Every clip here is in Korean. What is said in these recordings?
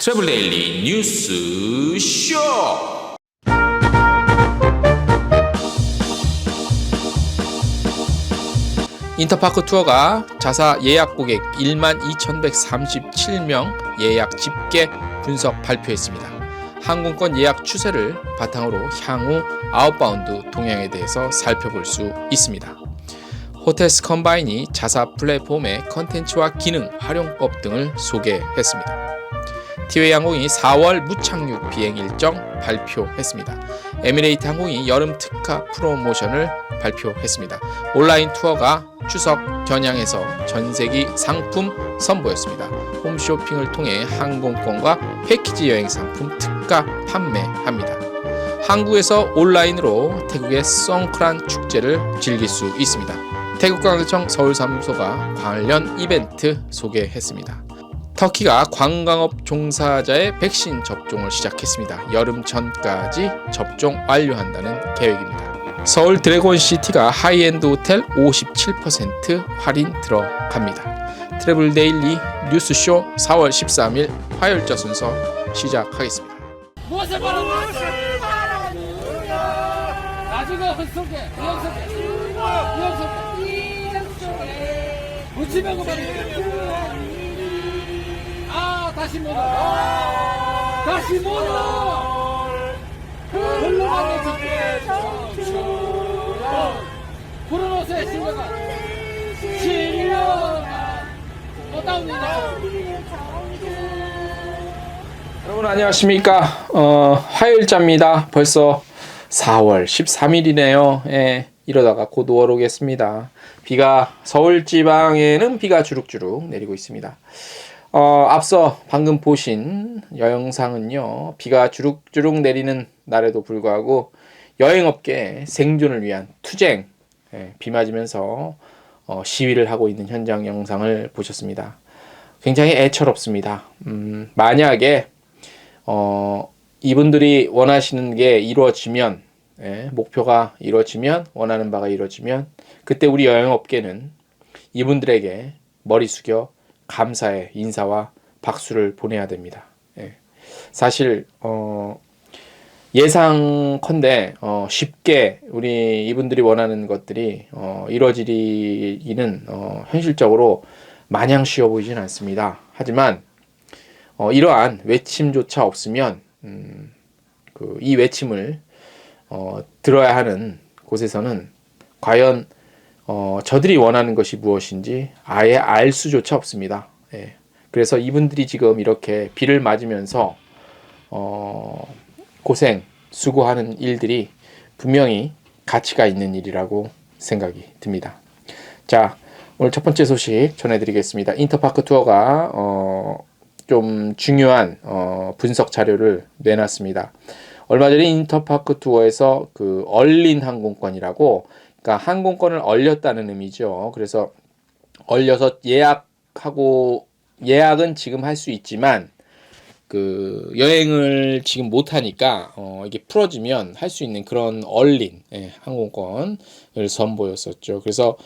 트래블 데일리 뉴스 쇼. 인터파크 투어가 자사 예약 고객 12,137명 예약 집계 분석 발표했습니다. 항공권 예약 추세를 바탕으로 향후 아웃바운드 동향에 대해서 살펴볼 수 있습니다. 호텔스 컴바인이 자사 플랫폼의 컨텐츠와 기능, 활용법 등을 소개했습니다. 티웨이 항공이 4월 무착륙 비행 일정 발표했습니다. 에미레이트 항공이 여름 특가 프로모션을 발표했습니다. 온라인 투어가 추석 겨냥해서 전세기 상품 선보였습니다. 홈쇼핑을 통해 항공권과 패키지 여행 상품 특가 판매합니다. 한국에서 온라인으로 태국의 송크란 축제를 즐길 수 있습니다. 태국관광청 서울사무소가 관련 이벤트 소개했습니다. 터키가 관광업 종사자의 백신 접종을 시작했습니다. 여름 전까지 접종 완료한다는 계획입니다. 서울 드래곤시티가 하이엔드 호텔 57% 할인 들어갑니다. 트래블 데일리 뉴스쇼 4월 13일 화요일자 순서 시작하겠습니다. 무엇을 바라느냐? 나중에 헛소개, 이형소개, 무치명고 말이야. 다시 모여 흘러가는 정춘 브루노스의 신령아 어떠합니다. 여러분 안녕하십니까. 화요일자입니다. 벌써 4월 13일이네요. 이러다가 곧 5월 오겠습니다. 비가 서울 지방에는 비가 주룩주룩 내리고 있습니다. 앞서 방금 보신 영상은요, 비가 주룩주룩 내리는 날에도 불구하고 여행업계 생존을 위한 투쟁, 비 맞으면서 시위를 하고 있는 현장 영상을 보셨습니다. 굉장히 애처롭습니다. 만약에 이분들이 원하시는 게 이루어지면, 목표가 이루어지면, 원하는 바가 이루어지면, 그때 우리 여행업계는 이분들에게 머리 숙여 감사의 인사와 박수를 보내야 됩니다. 사실 예상컨대 쉽게 우리 이분들이 원하는 것들이 이루어지기는 현실적으로 마냥 쉬워 보이진 않습니다. 하지만 이러한 외침조차 없으면 이 외침을 들어야 하는 곳에서는 과연 저들이 원하는 것이 무엇인지 아예 알 수조차 없습니다. 그래서 이분들이 지금 이렇게 비를 맞으면서 고생, 수고하는 일들이 분명히 가치가 있는 일이라고 생각이 듭니다. 자, 오늘 첫 번째 소식 전해드리겠습니다. 인터파크 투어가 좀 중요한 분석 자료를 내놨습니다. 얼마 전에 인터파크 투어에서 그 얼린 항공권이라고, 그러니까 항공권을 얼렸다는 의미죠. 그래서 얼려서 예약은 지금 할 수 있지만 그 여행을 지금 못 하니까 이게 풀어지면 할 수 있는 그런 얼린 항공권을 선보였었죠. 그래서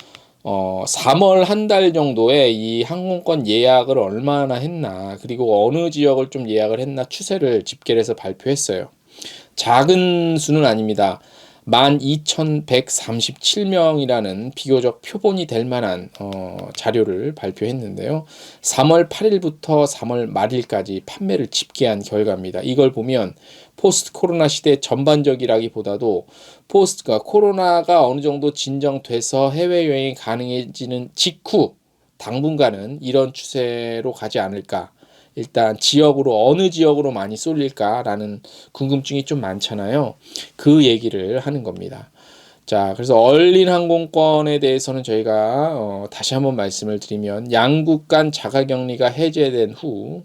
3월 한 달 정도에 이 항공권 예약을 얼마나 했나, 그리고 어느 지역을 좀 예약을 했나 추세를 집계를 해서 발표했어요. 작은 수는 아닙니다. 12,137명이라는 비교적 표본이 될 만한 자료를 발표했는데요. 3월 8일부터 3월 말일까지 판매를 집계한 결과입니다. 이걸 보면 포스트 코로나 시대 전반적이라기보다도 코로나가 어느 정도 진정돼서 해외여행이 가능해지는 직후 당분간은 이런 추세로 가지 않을까. 일단 어느 지역으로 많이 쏠릴까라는 궁금증이 좀 많잖아요. 그 얘기를 하는 겁니다. 자, 그래서 얼린 항공권에 대해서는 저희가 다시 한번 말씀을 드리면, 양국 간 자가격리가 해제된 후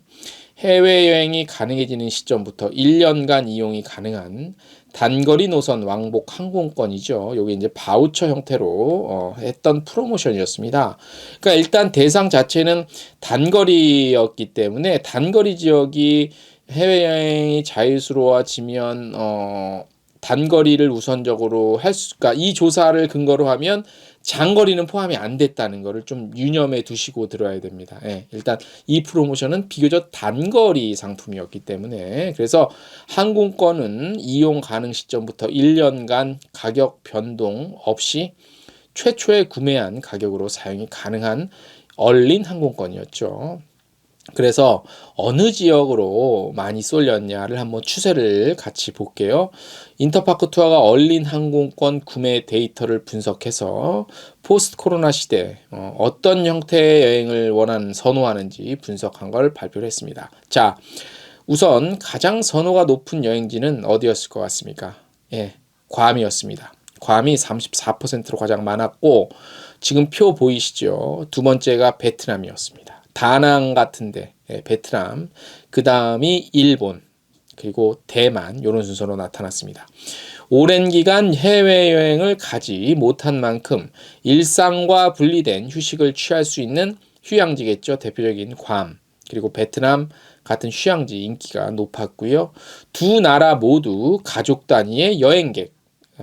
해외여행이 가능해지는 시점부터 1년간 이용이 가능한 단거리 노선 왕복 항공권이죠. 여기 이제 바우처 형태로 했던 프로모션이었습니다. 그러니까 일단 대상 자체는 단거리였기 때문에 단거리 지역이 해외여행이 자유스러워지면 단거리를 우선적으로 그러니까 이 조사를 근거로 하면 장거리는 포함이 안 됐다는 거를 좀 유념해 두시고 들어야 됩니다. 예, 일단 이 프로모션은 비교적 단거리 상품이었기 때문에 그래서 항공권은 이용 가능 시점부터 1년간 가격 변동 없이 최초에 구매한 가격으로 사용이 가능한 얼린 항공권이었죠. 그래서 어느 지역으로 많이 쏠렸냐를 한번 추세를 같이 볼게요. 인터파크 투어가 얼린 항공권 구매 데이터를 분석해서 포스트 코로나 시대 어떤 형태의 여행을 선호하는지 분석한 걸 발표를 했습니다. 자, 우선 가장 선호가 높은 여행지는 어디였을 것 같습니까? 예, 괌이었습니다. 괌이 34%로 가장 많았고 지금 표 보이시죠? 두 번째가 베트남이었습니다. 다낭 같은데 베트남, 그 다음이 일본, 그리고 대만 이런 순서로 나타났습니다. 오랜 기간 해외여행을 가지 못한 만큼 일상과 분리된 휴식을 취할 수 있는 휴양지겠죠. 대표적인 괌, 그리고 베트남 같은 휴양지 인기가 높았고요. 두 나라 모두 가족 단위의 여행객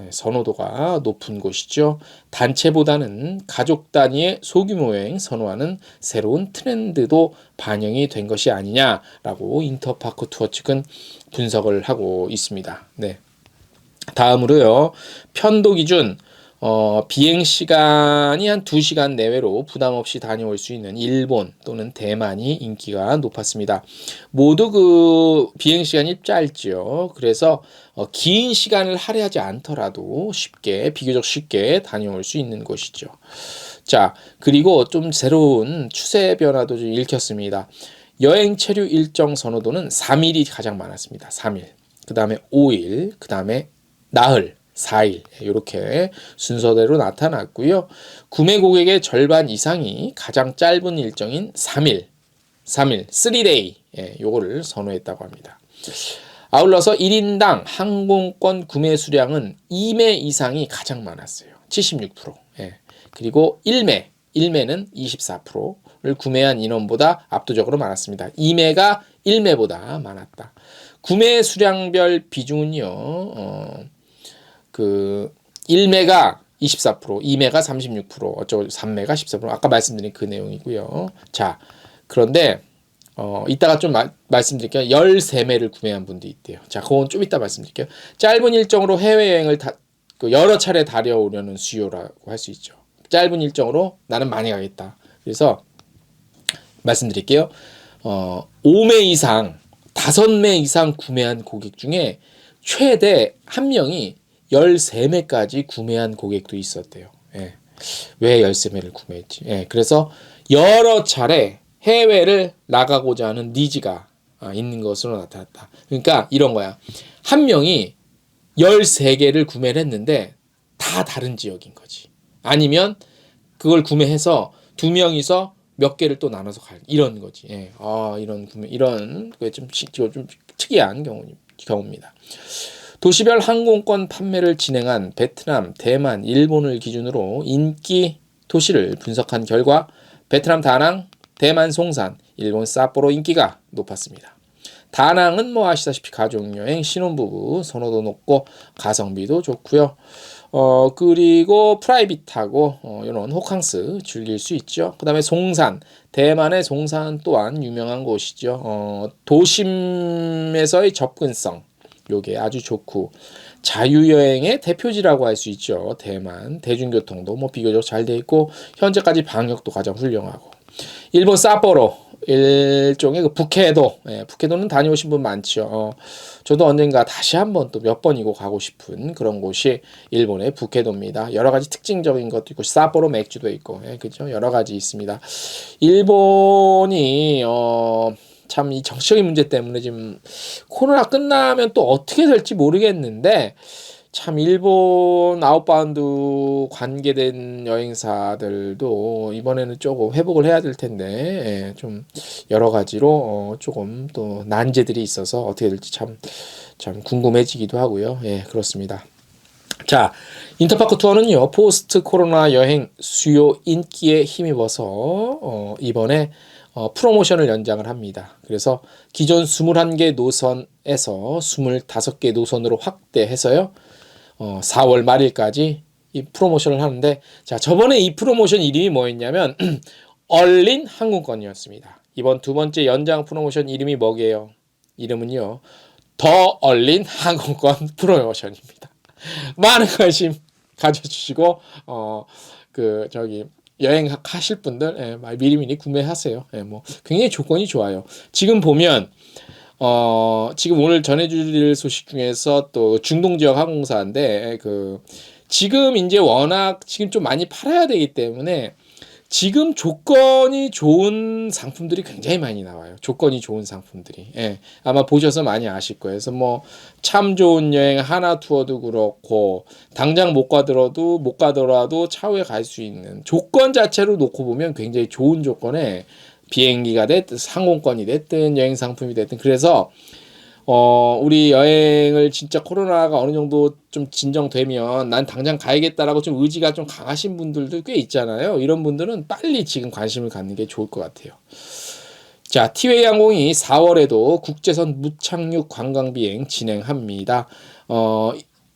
선호도가 높은 곳이죠. 단체보다는 가족 단위의 소규모 여행 선호하는 새로운 트렌드도 반영이 된 것이 아니냐라고 인터파크 투어 측은 분석을 하고 있습니다. 네. 다음으로요. 편도 기준 비행 시간이 한 2시간 내외로 부담 없이 다녀올 수 있는 일본 또는 대만이 인기가 높았습니다. 모두 그 비행 시간이 짧지요. 그래서 긴 시간을 할애하지 않더라도 비교적 쉽게 다녀올 수 있는 곳이죠. 자, 그리고 좀 새로운 추세 변화도 좀 읽혔습니다. 여행 체류 일정 선호도는 3일이 가장 많았습니다. 3일. 그 다음에 5일, 그 다음에 나흘, 4일 이렇게 순서대로 나타났고요. 구매 고객의 절반 이상이 가장 짧은 일정인 3일, 3day 요거를 선호했다고 합니다. 아울러서 1인당 항공권 구매 수량은 2매 이상이 가장 많았어요. 76%. 그리고 1매는 24%를 구매한 인원보다 압도적으로 많았습니다. 2매가 1매보다 많았다. 구매 수량별 비중은요. 1매가 24%, 2매가 36%, 어쩌고 3매가 14%. 아까 말씀드린 그 내용이고요. 자, 그런데 이따가 좀 말씀드릴게요. 13매를 구매한 분도 있대요. 자, 그건 좀 이따 말씀드릴게요. 짧은 일정으로 해외여행을 여러 차례 다녀오려는 수요라고 할 수 있죠. 짧은 일정으로 나는 많이 가겠다. 그래서 말씀드릴게요. 5매 이상, 5매 이상 구매한 고객 중에 최대 한 명이 13매까지 구매한 고객도 있었대요. 왜 13매를 구매했지? 그래서 여러 차례 해외를 나가고자 하는 니즈가 있는 것으로 나타났다. 그러니까 이런 거야. 한 명이 13개를 구매를 했는데 다 다른 지역인 거지. 아니면 그걸 구매해서 두 명이서 몇 개를 또 나눠서 이런 거지. 이런 좀 특이한 경우입니다. 도시별 항공권 판매를 진행한 베트남, 대만, 일본을 기준으로 인기 도시를 분석한 결과 베트남 다낭, 대만 송산, 일본 삿포로 인기가 높았습니다. 다낭은 아시다시피 가족여행, 신혼부부 선호도 높고 가성비도 좋고요. 그리고 프라이빗하고 이런 호캉스 즐길 수 있죠. 그 다음에 송산, 대만의 송산 또한 유명한 곳이죠. 도심에서의 접근성 요게 아주 좋고 자유여행의 대표지라고 할 수 있죠. 대만 대중교통도 비교적 잘 돼 있고 현재까지 방역도 가장 훌륭하고 일본 삿포로 일종의 북해도 북해도는 다녀오신 분 많죠. 저도 언젠가 다시 한번 또 몇 번이고 가고 싶은 그런 곳이 일본의 북해도입니다. 여러 가지 특징적인 것도 있고 삿포로 맥주도 있고 그죠? 여러 가지 있습니다. 일본이 참 이 정치적인 문제 때문에 지금 코로나 끝나면 또 어떻게 될지 모르겠는데 참 일본 아웃바운드 관계된 여행사들도 이번에는 조금 회복을 해야 될 텐데 좀 여러 가지로 조금 또 난제들이 있어서 어떻게 될지 참 궁금해지기도 하고요. 그렇습니다. 자, 인터파크 투어는요 포스트 코로나 여행 수요 인기에 힘입어서 이번에 프로모션을 연장을 합니다. 그래서 기존 21개 노선에서 25개 노선으로 확대해서요. 4월 말일까지 이 프로모션을 하는데, 자, 저번에 이 프로모션 이름이 뭐였냐면 얼린 항공권이었습니다. 이번 두 번째 연장 프로모션 이름이 뭐게요? 이름은요, 더 얼린 항공권 프로모션입니다. 많은 관심 가져주시고 여행 하실 분들 미리미리 구매하세요. 뭐 굉장히 조건이 좋아요. 지금 보면 지금 오늘 전해드릴 소식 중에서 또 중동 지역 항공사인데 지금 이제 워낙 지금 좀 많이 팔아야 되기 때문에 지금 조건이 좋은 상품들이 굉장히 많이 나와요. 조건이 좋은 상품들이. 아마 보셔서 많이 아실 거예요. 그래서 뭐 참 좋은 여행 하나 투어도 그렇고 당장 못 가더라도 차후에 갈 수 있는 조건 자체로 놓고 보면 굉장히 좋은 조건에 비행기가 됐든 항공권이 됐든 여행 상품이 됐든 그래서 우리 여행을 진짜 코로나가 어느 정도 좀 진정되면 난 당장 가야겠다라고 좀 의지가 좀 강하신 분들도 꽤 있잖아요. 이런 분들은 빨리 지금 관심을 갖는 게 좋을 것 같아요. 자, 티웨이 항공이 4월에도 국제선 무착륙 관광 비행 진행합니다.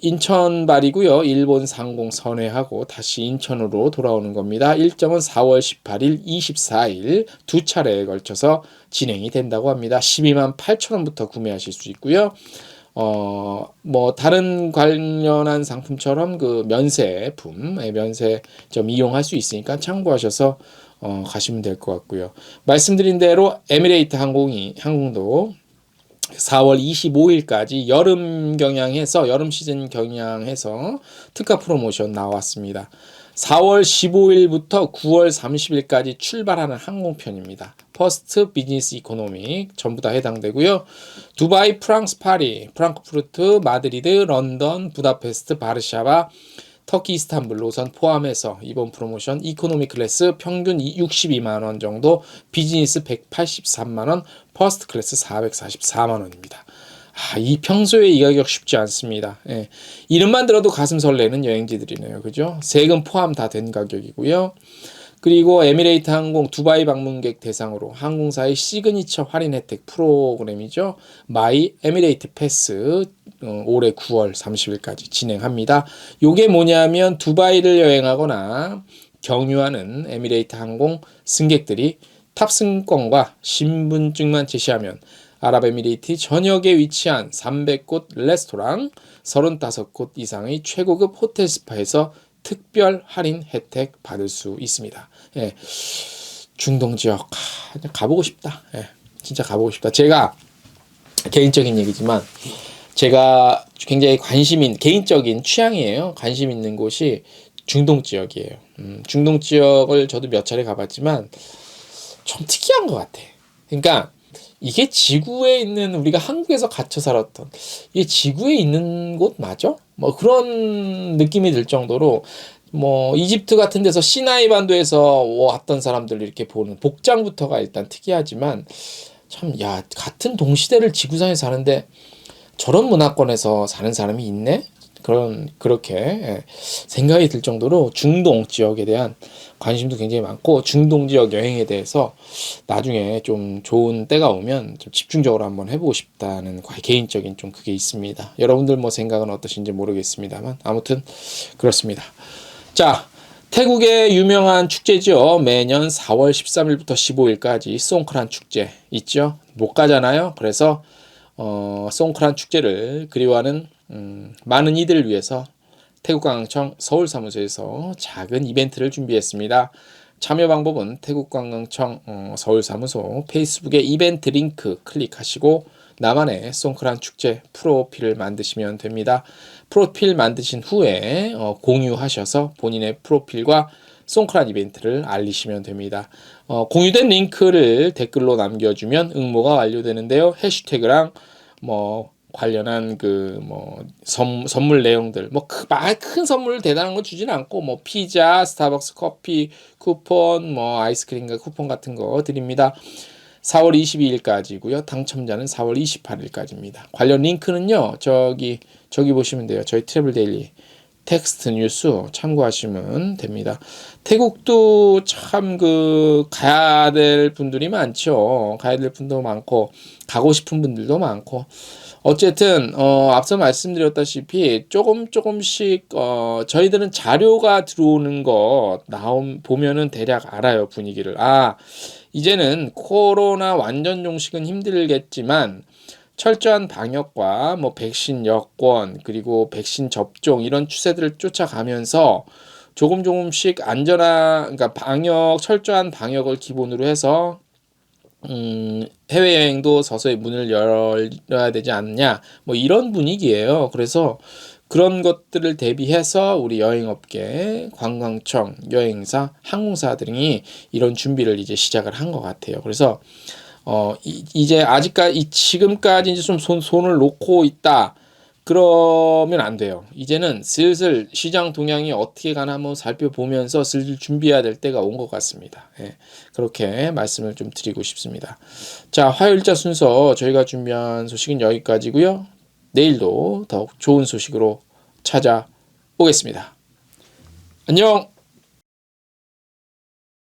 인천발이고요. 일본 상공 선회하고 다시 인천으로 돌아오는 겁니다. 일정은 4월 18일, 24일 두 차례에 걸쳐서 진행이 된다고 합니다. 12만 8천 원부터 구매하실 수 있고요. 뭐 다른 관련한 상품처럼 면세품, 면세 좀 이용할 수 있으니까 참고하셔서 가시면 될 것 같고요. 말씀드린 대로 에미레이트 항공도 4월 25일까지 여름 시즌 경향해서 특가 프로모션 나왔습니다. 4월 15일부터 9월 30일까지 출발하는 항공편입니다. 퍼스트, 비즈니스, 이코노믹 전부 다 해당되고요. 두바이, 프랑스, 파리, 프랑크푸르트, 마드리드, 런던, 부다페스트, 바르샤바, 터키, 이스탄불 노선 포함해서 이번 프로모션 이코노미 클래스 평균 62만 원 정도, 비즈니스 183만 원, 퍼스트 클래스 444만 원입니다. 이 평소에 이 가격 쉽지 않습니다. 이름만 들어도 가슴 설레는 여행지들이네요. 그죠? 세금 포함 다 된 가격이고요. 그리고 에미레이트 항공 두바이 방문객 대상으로 항공사의 시그니처 할인 혜택 프로그램이죠. 마이 에미레이트 패스 올해 9월 30일까지 진행합니다. 요게 뭐냐면 두바이를 여행하거나 경유하는 에미레이트 항공 승객들이 탑승권과 신분증만 제시하면 아랍에미리트 전역에 위치한 300곳 레스토랑 35곳 이상의 최고급 호텔 스파에서 특별 할인 혜택 받을 수 있습니다. 중동 지역 가보고 싶다. 진짜 가보고 싶다. 제가 개인적인 얘기지만 제가 굉장히 개인적인 취향이에요. 관심 있는 곳이 중동 지역이에요. 중동 지역을 저도 몇 차례 가봤지만 좀 특이한 것 같아. 그러니까 이게 지구에 있는, 우리가 한국에서 갇혀 살았던 이게 지구에 있는 곳 맞아? 뭐 그런 느낌이 들 정도로, 뭐 이집트 같은 데서 시나이 반도에서 왔던 사람들 이렇게 보는 복장부터가 일단 특이하지만 참, 같은 동시대를 지구상에 사는데 저런 문화권에서 사는 사람이 있네? 그렇게 생각이 들 정도로 중동 지역에 대한 관심도 굉장히 많고, 중동 지역 여행에 대해서 나중에 좀 좋은 때가 오면 좀 집중적으로 한번 해보고 싶다는 개인적인 좀 그게 있습니다. 여러분들 뭐 생각은 어떠신지 모르겠습니다만 아무튼 그렇습니다. 자, 태국의 유명한 축제죠. 매년 4월 13일부터 15일까지 송크란 축제 있죠. 못 가잖아요. 그래서 송크란 축제를 그리워하는 많은 이들을 위해서 태국관광청 서울사무소에서 작은 이벤트를 준비했습니다. 참여 방법은 태국관광청 서울사무소 페이스북에 이벤트 링크 클릭하시고 나만의 송크란 축제 프로필을 만드시면 됩니다. 프로필 만드신 후에 공유하셔서 본인의 프로필과 송크란 이벤트를 알리시면 됩니다. 공유된 링크를 댓글로 남겨주면 응모가 완료되는데요. 해시태그랑 관련한 선물 내용들, 큰 선물 대단한 거 주진 않고, 피자, 스타벅스 커피 쿠폰, 아이스크림과 쿠폰 같은 거 드립니다. 4월 22일까지고요. 당첨자는 4월 28일까지입니다. 관련 링크는요, 저기 보시면 돼요. 저희 트래블 데일리 텍스트 뉴스 참고하시면 됩니다. 태국도 참 가야 될 분들이 많죠. 가야 될 분도 많고 가고 싶은 분들도 많고 어쨌든 앞서 말씀드렸다시피 조금씩 저희들은 자료가 들어오는 거 보면은 대략 알아요. 분위기를. 이제는 코로나 완전 종식은 힘들겠지만 철저한 방역과 백신 여권 그리고 백신 접종 이런 추세들을 쫓아가면서 조금씩 그러니까 철저한 방역을 기본으로 해서 해외여행도 서서히 문을 열어야 되지 않냐 이런 분위기예요. 그래서 그런 것들을 대비해서 우리 여행업계, 관광청, 여행사, 항공사 등이 이런 준비를 이제 시작을 한 것 같아요. 그래서 이제 지금까지 이제 좀 손을 놓고 있다. 그러면 안 돼요. 이제는 슬슬 시장 동향이 어떻게 가나 한번 살펴보면서 슬슬 준비해야 될 때가 온 것 같습니다. 예, 그렇게 말씀을 좀 드리고 싶습니다. 자, 화요일자 순서 저희가 준비한 소식은 여기까지고요. 내일도 더욱 좋은 소식으로 찾아오겠습니다. 안녕!